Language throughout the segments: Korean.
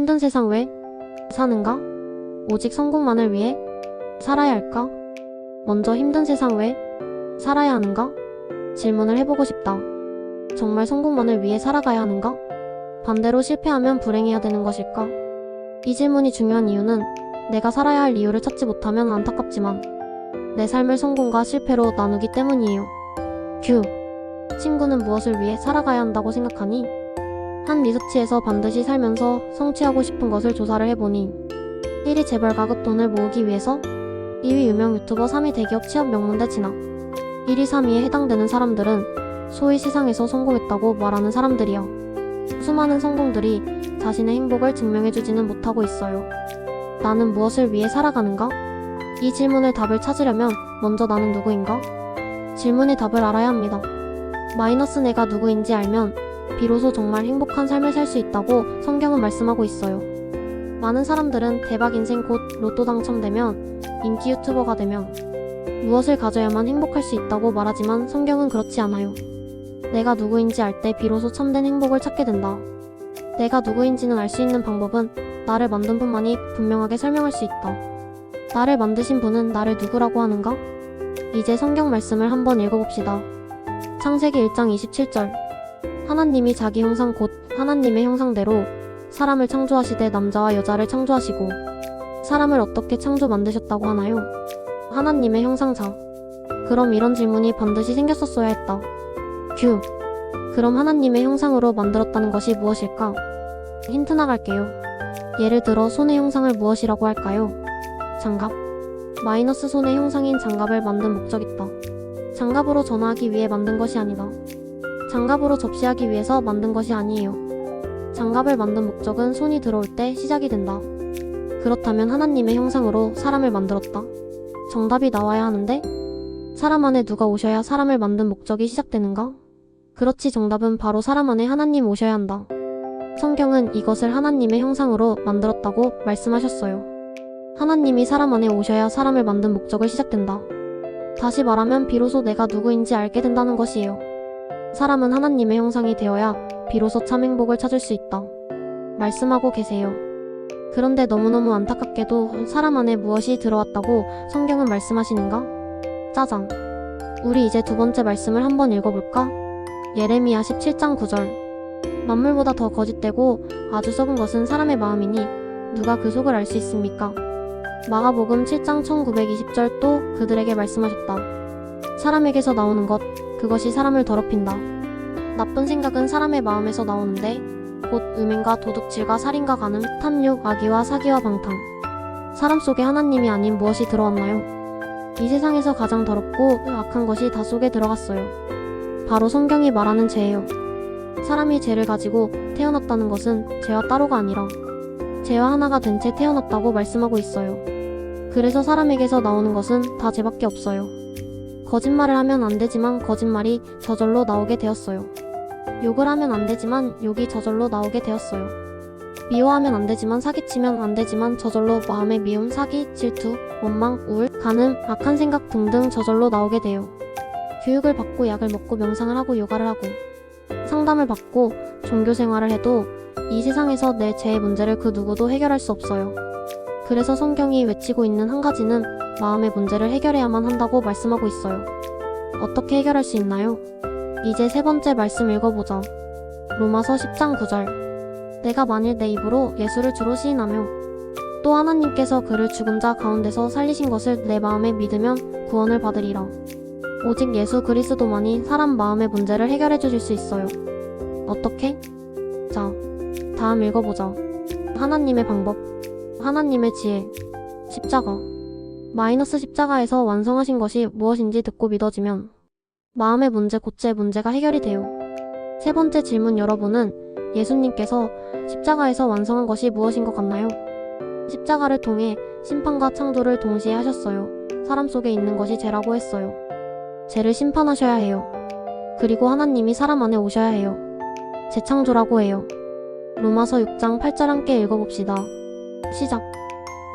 힘든 세상 왜 사는가? 오직 성공만을 위해 살아야 할까? 먼저 힘든 세상 왜 살아야 하는가? 질문을 해보고 싶다. 정말 성공만을 위해 살아가야 하는가? 반대로 실패하면 불행해야 되는 것일까? 이 질문이 중요한 이유는 내가 살아야 할 이유를 찾지 못하면 안타깝지만 내 삶을 성공과 실패로 나누기 때문이에요. 큐. 친구는 무엇을 위해 살아가야 한다고 생각하니? 한 리서치에서 반드시 살면서 성취하고 싶은 것을 조사를 해보니 1위 재벌 가급 돈을 모으기 위해서, 2위 유명 유튜버, 3위 대기업 취업 명문대 진학. 1위, 3위에 해당되는 사람들은 소위 세상에서 성공했다고 말하는 사람들이요. 수많은 성공들이 자신의 행복을 증명해주지는 못하고 있어요. 나는 무엇을 위해 살아가는가? 이 질문의 답을 찾으려면 먼저 나는 누구인가? 질문의 답을 알아야 합니다. 마이너스 내가 누구인지 알면 비로소 정말 행복한 삶을 살 수 있다고 성경은 말씀하고 있어요. 많은 사람들은 대박 인생 곧 로또 당첨되면, 인기 유튜버가 되면 무엇을 가져야만 행복할 수 있다고 말하지만 성경은 그렇지 않아요. 내가 누구인지 알 때 비로소 참된 행복을 찾게 된다. 내가 누구인지는 알 수 있는 방법은 나를 만든 분만이 분명하게 설명할 수 있다. 나를 만드신 분은 나를 누구라고 하는가? 이제 성경 말씀을 한번 읽어봅시다. 창세기 1장 27절. 하나님이 자기 형상 곧 하나님의 형상대로 사람을 창조하시되 남자와 여자를 창조하시고 사람을 어떻게 창조 만드셨다고 하나요? 하나님의 형상자. 그럼 이런 질문이 반드시 생겼었어야 했다. 큐. 그럼 하나님의 형상으로 만들었다는 것이 무엇일까? 힌트 나갈게요. 예를 들어 손의 형상을 무엇이라고 할까요? 장갑. 마이너스 손의 형상인 장갑을 만든 목적 있다. 장갑으로 전화하기 위해 만든 것이 아니다. 장갑으로 접시하기 위해서 만든 것이 아니에요. 장갑을 만든 목적은 손이 들어올 때 시작이 된다. 그렇다면 하나님의 형상으로 사람을 만들었다. 정답이 나와야 하는데 사람 안에 누가 오셔야 사람을 만든 목적이 시작되는가? 그렇지, 정답은 바로 사람 안에 하나님 오셔야 한다. 성경은 이것을 하나님의 형상으로 만들었다고 말씀하셨어요. 하나님이 사람 안에 오셔야 사람을 만든 목적을 시작된다. 다시 말하면 비로소 내가 누구인지 알게 된다는 것이에요. 사람은 하나님의 형상이 되어야 비로소 참 행복을 찾을 수 있다. 말씀하고 계세요. 그런데 너무너무 안타깝게도 사람 안에 무엇이 들어왔다고 성경은 말씀하시는가? 짜잔. 우리 이제 두 번째 말씀을 한번 읽어볼까? 예레미야 17장 9절. 만물보다 더 거짓되고 아주 썩은 것은 사람의 마음이니 누가 그 속을 알 수 있습니까? 마가복음 7장 1920절. 또 그들에게 말씀하셨다. 사람에게서 나오는 것, 그것이 사람을 더럽힌다. 나쁜 생각은 사람의 마음에서 나오는데 곧 음행과 도둑질과 살인과 간음, 탐욕, 악의와 사기와 방탕. 사람 속에 하나님이 아닌 무엇이 들어왔나요? 이 세상에서 가장 더럽고 악한 것이 다 속에 들어갔어요. 바로 성경이 말하는 죄예요. 사람이 죄를 가지고 태어났다는 것은 죄와 따로가 아니라 죄와 하나가 된 채 태어났다고 말씀하고 있어요. 그래서 사람에게서 나오는 것은 다 죄밖에 없어요. 거짓말을 하면 안 되지만 거짓말이 저절로 나오게 되었어요. 욕을 하면 안 되지만 욕이 저절로 나오게 되었어요. 미워하면 안 되지만, 사기치면 안 되지만 저절로 마음의 미움, 사기, 질투, 원망, 우울, 간음, 악한 생각 등등 저절로 나오게 돼요. 교육을 받고 약을 먹고 명상을 하고 요가를 하고 상담을 받고 종교 생활을 해도 이 세상에서 내 죄의 문제를 그 누구도 해결할 수 없어요. 그래서 성경이 외치고 있는 한 가지는 마음의 문제를 해결해야만 한다고 말씀하고 있어요. 어떻게 해결할 수 있나요? 이제 세 번째 말씀 읽어보자. 로마서 10장 9절. 내가 만일 내 입으로 예수를 주로 시인하며 또 하나님께서 그를 죽은 자 가운데서 살리신 것을 내 마음에 믿으면 구원을 받으리라. 오직 예수 그리스도만이 사람 마음의 문제를 해결해 주실 수 있어요. 어떻게? 자, 다음 읽어보자. 하나님의 방법, 하나님의 지혜, 십자가. 마이너스 십자가에서 완성하신 것이 무엇인지 듣고 믿어지면 마음의 문제, 곧 죄 문제가 해결이 돼요. 세 번째 질문, 여러분은 예수님께서 십자가에서 완성한 것이 무엇인 것 같나요? 십자가를 통해 심판과 창조를 동시에 하셨어요. 사람 속에 있는 것이 죄라고 했어요. 죄를 심판하셔야 해요. 그리고 하나님이 사람 안에 오셔야 해요. 재창조라고 해요. 로마서 6장 8절 함께 읽어봅시다. 시작.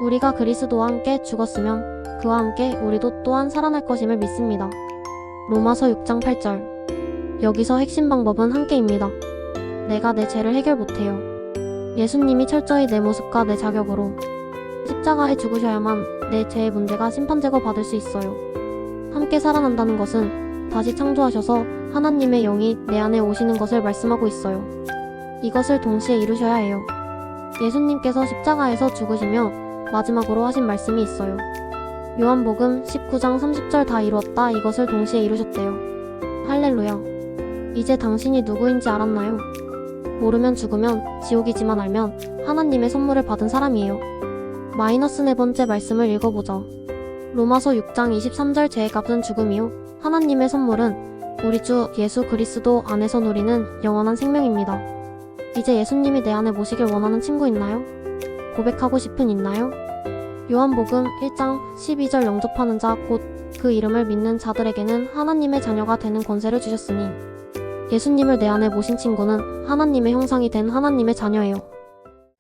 우리가 그리스도와 함께 죽었으면 그와 함께 우리도 또한 살아날 것임을 믿습니다. 로마서 6장 8절. 여기서 핵심 방법은 함께입니다. 내가 내 죄를 해결 못해요. 예수님이 철저히 내 모습과 내 자격으로 십자가에 죽으셔야만 내 죄의 문제가 심판제거 받을 수 있어요. 함께 살아난다는 것은 다시 창조하셔서 하나님의 영이 내 안에 오시는 것을 말씀하고 있어요. 이것을 동시에 이루셔야 해요. 예수님께서 십자가에서 죽으시며 마지막으로 하신 말씀이 있어요. 요한복음 19장 30절 다 이루었다. 이것을 동시에 이루셨대요. 할렐루야. 이제 당신이 누구인지 알았나요? 모르면 죽으면 지옥이지만 알면 하나님의 선물을 받은 사람이에요. 마이너스 네 번째 말씀을 읽어보자. 로마서 6장 23절 죄의 값은 죽음이요 하나님의 선물은 우리 주 예수 그리스도 안에서 누리는 영원한 생명입니다. 이제 예수님이 내 안에 모시길 원하는 친구 있나요? 고백하고 싶은 있나요? 요한복음 1장 12절 영접하는 자 곧 그 이름을 믿는 자들에게는 하나님의 자녀가 되는 권세를 주셨으니 예수님을 내 안에 모신 친구는 하나님의 형상이 된 하나님의 자녀예요.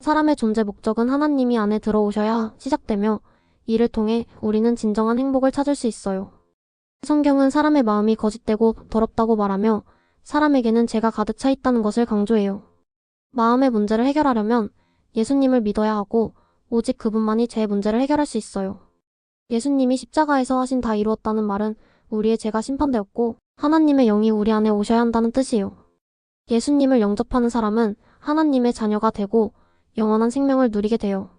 사람의 존재 목적은 하나님이 안에 들어오셔야 시작되며 이를 통해 우리는 진정한 행복을 찾을 수 있어요. 성경은 사람의 마음이 거짓되고 더럽다고 말하며 사람에게는 죄가 가득 차 있다는 것을 강조해요. 마음의 문제를 해결하려면 예수님을 믿어야 하고 오직 그분만이 죄의 문제를 해결할 수 있어요. 예수님이 십자가에서 하신 다 이루었다는 말은 우리의 죄가 심판되었고 하나님의 영이 우리 안에 오셔야 한다는 뜻이에요. 예수님을 영접하는 사람은 하나님의 자녀가 되고 영원한 생명을 누리게 돼요.